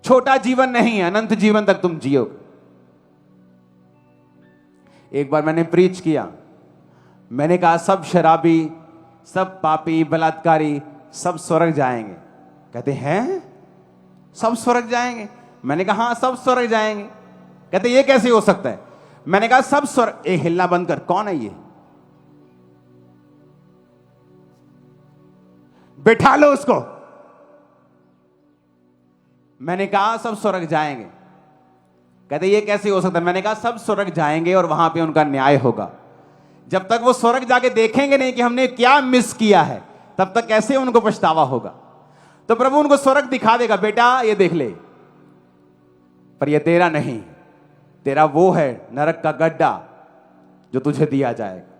छोटा जीवन नहीं है, अनंत जीवन तक तुम जियोगे। एक बार मैंने प्रीच किया, मैंने कहा सब शराबी, सब पापी, बलात्कारी सब स्वर्ग जाएंगे। कहते हैं सब स्वर्ग जाएंगे? मैंने कहा हाँ सब स्वर्ग जाएंगे। कहते ये कैसे हो सकता है? मैंने कहा सब स्वर्ग। हिलना बंद कर, कौन है ये? बैठा लो उसको। मैंने कहा सब स्वर्ग जाएंगे। कहते ये कैसे हो सकता है? मैंने कहा सब स्वर्ग जाएंगे और वहां पे उनका न्याय होगा। जब तक वो स्वर्ग जाके देखेंगे नहीं कि हमने क्या मिस किया है, तब तक कैसे उनको पछतावा होगा। तो प्रभु उनको स्वर्ग दिखा देगा, बेटा ये देख ले, पर ये तेरा नहीं, तेरा वो है नरक का गड्ढा जो तुझे दिया जाएगा।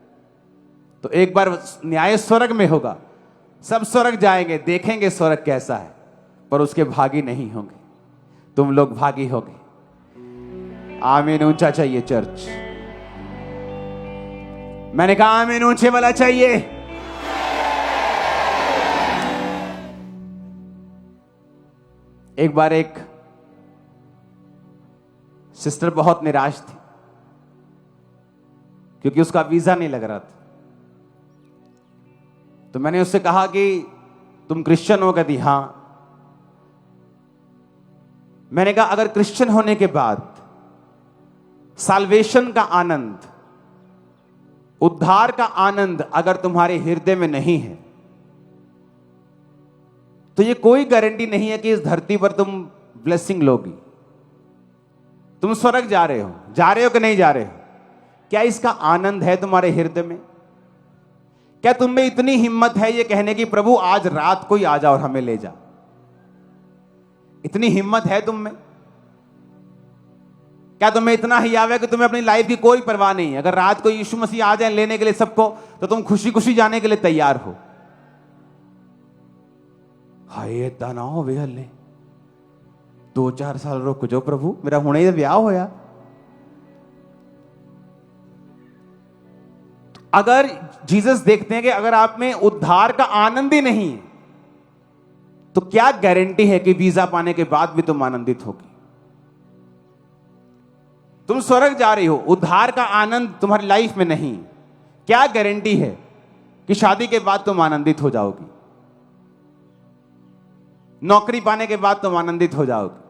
तो एक बार न्याय स्वर्ग में होगा, सब स्वर्ग जाएंगे, देखेंगे स्वर्ग कैसा है, पर उसके भागी नहीं होंगे। तुम लोग भागी होगे। आमीन ऊंचा चाहिए चर्च। मैंने कहा आमीन ऊंचे वाला चाहिए। एक बार एक सिस्टर बहुत निराश थी क्योंकि उसका वीजा नहीं लग रहा था। तो मैंने उससे कहा कि तुम क्रिश्चियन हो? कहती हां। मैंने कहा अगर क्रिश्चियन होने के बाद साल्वेशन का आनंद उद्धार का आनंद अगर तुम्हारे हृदय में नहीं है तो ये कोई गारंटी नहीं है कि इस धरती पर तुम ब्लेसिंग लोगी। तुम स्वर्ग जा रहे हो कि नहीं जा रहे हो? क्या इसका आनंद है तुम्हारे हृदय में? क्या तुम में इतनी हिम्मत है ये कहने की प्रभु आज रात को ही आ जा और हमें ले जा? इतनी हिम्मत है तुम में? क्या तुम्हें इतना हियाव है कि तुम्हें अपनी लाइफ की कोई परवाह नहीं है? अगर रात को यीशु मसीह आ जाए लेने के लिए सबको, तो तुम खुशी खुशी जाने के लिए तैयार हो? हाय तनाव वे हले 2-4 साल रुक जाओ प्रभु, मेरा हुणे ही ब्याह होया। तो अगर जीसस देखते हैं कि अगर आप में उद्धार का आनंद ही नहीं है, तो क्या गारंटी है कि वीजा पाने के बाद भी तुम आनंदित होगी? तुम स्वर्ग जा रही हो, उद्धार का आनंद तुम्हारी लाइफ में नहीं, क्या गारंटी है कि शादी के बाद तुम आनंदित हो जाओगी? नौकरी पाने के बाद तुम आनंदित हो जाओगे?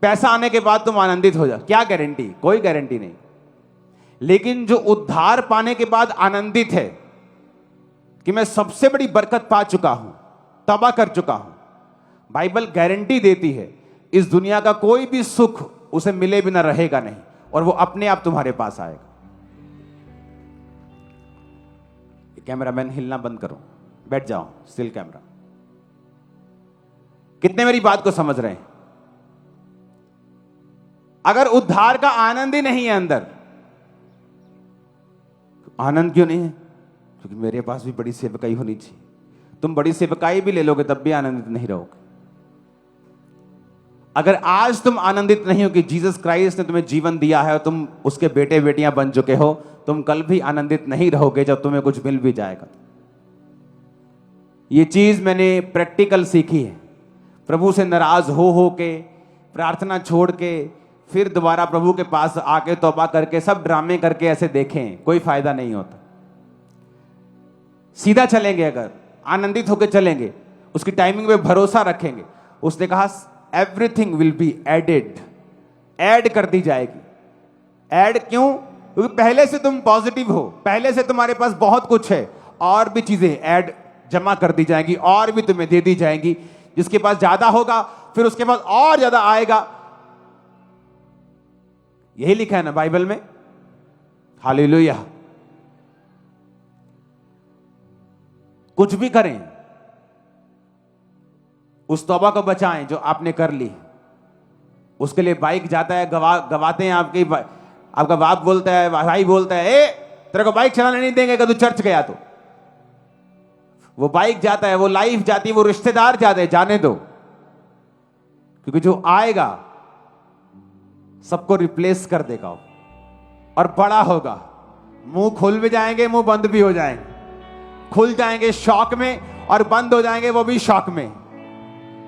पैसा आने के बाद तुम आनंदित हो जाओ? क्या गारंटी? कोई गारंटी नहीं। लेकिन जो उद्धार पाने के बाद आनंदित है कि मैं सबसे बड़ी बरकत पा चुका हूं, तौबा कर चुका हूं, बाइबल गारंटी देती है इस दुनिया का कोई भी सुख उसे मिले बिना रहेगा नहीं, और वो अपने आप तुम्हारे पास आएगा। कैमरामैन हिलना बंद करो, बैठ जाओ, स्टिल कैमरा। कितने मेरी बात को समझ रहे हैं? अगर उद्धार का आनंद ही नहीं है अंदर, आनंद क्यों नहीं है? क्योंकि मेरे पास भी बड़ी सेवकाई होनी चाहिए। तुम बड़ी सेवकाई भी ले लोगे तब भी आनंदित नहीं रहोगे। अगर आज तुम आनंदित नहीं हो कि जीसस क्राइस्ट ने तुम्हें जीवन दिया है और तुम उसके बेटे बेटियां बन चुके हो, तुम कल भी आनंदित नहीं रहोगे जब तुम्हें कुछ मिल भी जाएगा। ये चीज मैंने प्रैक्टिकल सीखी है। प्रभु से नाराज हो के, प्रार्थना छोड़ के, फिर दोबारा प्रभु के पास आके तौबा करके, सब ड्रामे करके ऐसे देखें, कोई फायदा नहीं होता। सीधा चलेंगे, अगर आनंदित होकर चलेंगे, उसकी टाइमिंग पे भरोसा रखेंगे। उसने कहा everything will be added, add कर दी जाएगी। ऐड क्यों? क्योंकि पहले से तुम पॉजिटिव हो, पहले से तुम्हारे पास बहुत कुछ है, और भी चीजें ऐड जमा कर दी जाएंगी, और भी तुम्हें दे दी जाएंगी। जिसके पास ज्यादा होगा फिर उसके पास और ज्यादा आएगा। यही लिखा है ना बाइबल में। हालेलुया। कुछ भी करें, उस तौबा को बचाएं जो आपने कर ली। उसके लिए बाइक जाता है, गवाते हैं आपका बाप बोलता है, भाई बोलता है, ए तेरे को बाइक चलाने नहीं देंगे कि तू चर्च गया। तो वो बाइक जाता है, वो लाइफ जाती है, वो रिश्तेदार जाते हैं, जाने दो। क्योंकि जो आएगा सबको रिप्लेस कर देगा और बड़ा होगा। मुंह खुल भी जाएंगे, मुंह बंद भी हो जाएंगे। खुल जाएंगे शौक में और बंद हो जाएंगे वो भी शौक में।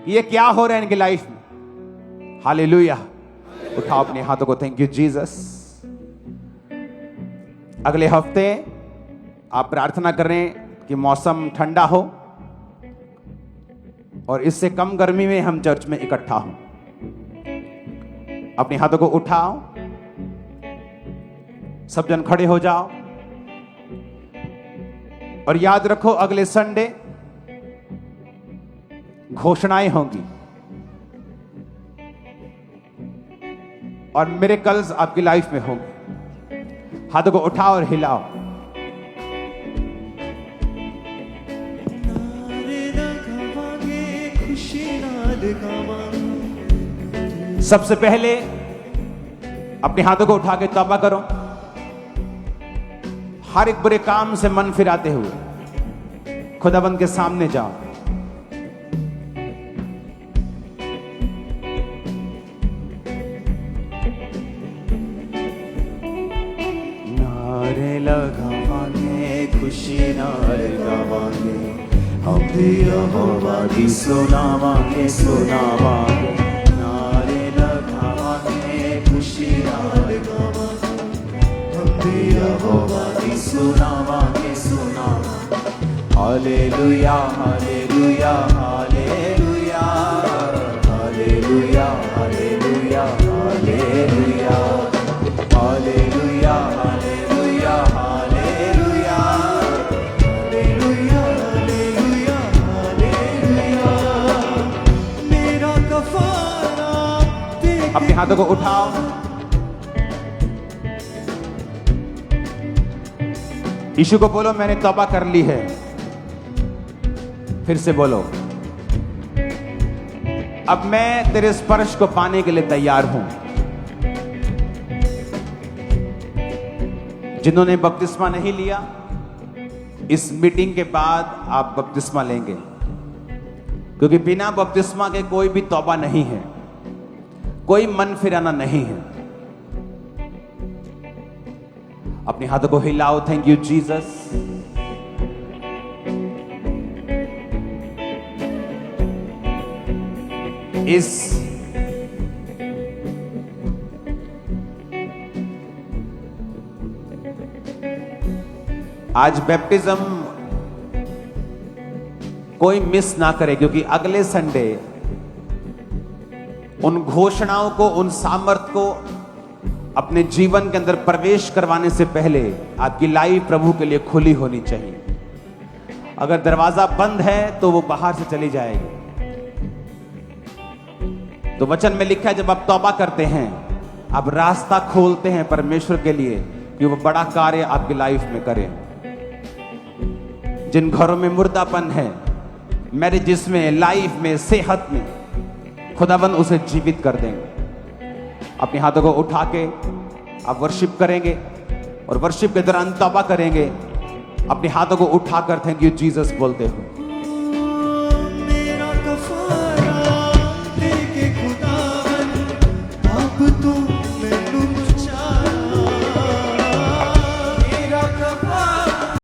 ये क्या हो रहा है इनकी लाइफ में। हालेलुया। उठाओ अपने हाथों को। Thank you Jesus. अगले हफ्ते आप प्रार्थना करें कि मौसम ठंडा हो और इससे कम गर्मी में हम चर्च में इकट्ठा हों। अपने हाथों को उठाओ, सब जन खड़े हो जाओ और याद रखो अगले संडे घोषणाएं होंगी और मिरेकल्स आपकी लाइफ में होंगे। हाथों को उठाओ और हिलाओ। सबसे पहले अपने हाथों को उठा के तौबा करो। हर एक बुरे काम से मन फिराते हुए खुदाबंद के सामने जाओ। नारे लगावांगे, खुशी नारे गावांगे, हम भी यहोवा की सुनावांगे, सुनावांगे। नारे लगावांगे, खुशी नारे गावांगे, हम भी यहोवा की सुनावांगे, सुनावांगे। Hallelujah, hallelujah, hallelujah, hallelujah, hallelujah, hallelujah, hallelujah, hallelujah, hallelujah. हाथों को उठाओ, यीशु को बोलो मैंने तौबा कर ली है। फिर से बोलो, अब मैं तेरे स्पर्श को पाने के लिए तैयार हूं। जिन्होंने बपतिस्मा नहीं लिया, इस मीटिंग के बाद आप बपतिस्मा लेंगे, क्योंकि बिना बपतिस्मा के कोई भी तौबा नहीं है, कोई मन फिराना नहीं है। अपने हाथों को हिलाओ। Thank you Jesus. इस आज बैप्टिज्म कोई मिस ना करे, क्योंकि अगले संडे उन घोषणाओं को, उन सामर्थ को अपने जीवन के अंदर प्रवेश करवाने से पहले आपकी लाइफ प्रभु के लिए खुली होनी चाहिए। अगर दरवाजा बंद है तो वो बाहर से चली जाएगी। तो वचन में लिखा है, जब आप तौबा करते हैं, आप रास्ता खोलते हैं परमेश्वर के लिए कि वो बड़ा कार्य आपकी लाइफ में करे। जिन घरों में मुर्दापन है, मैरिजेस में, लाइफ में, सेहत में, खुदाबंद उसे जीवित कर देंगे। अपने हाथों को उठा के आप वर्शिप करेंगे और वर्शिप के दौरान तौबा करेंगे। अपने हाथों को उठाकर थैंक यू जीसस बोलते हो।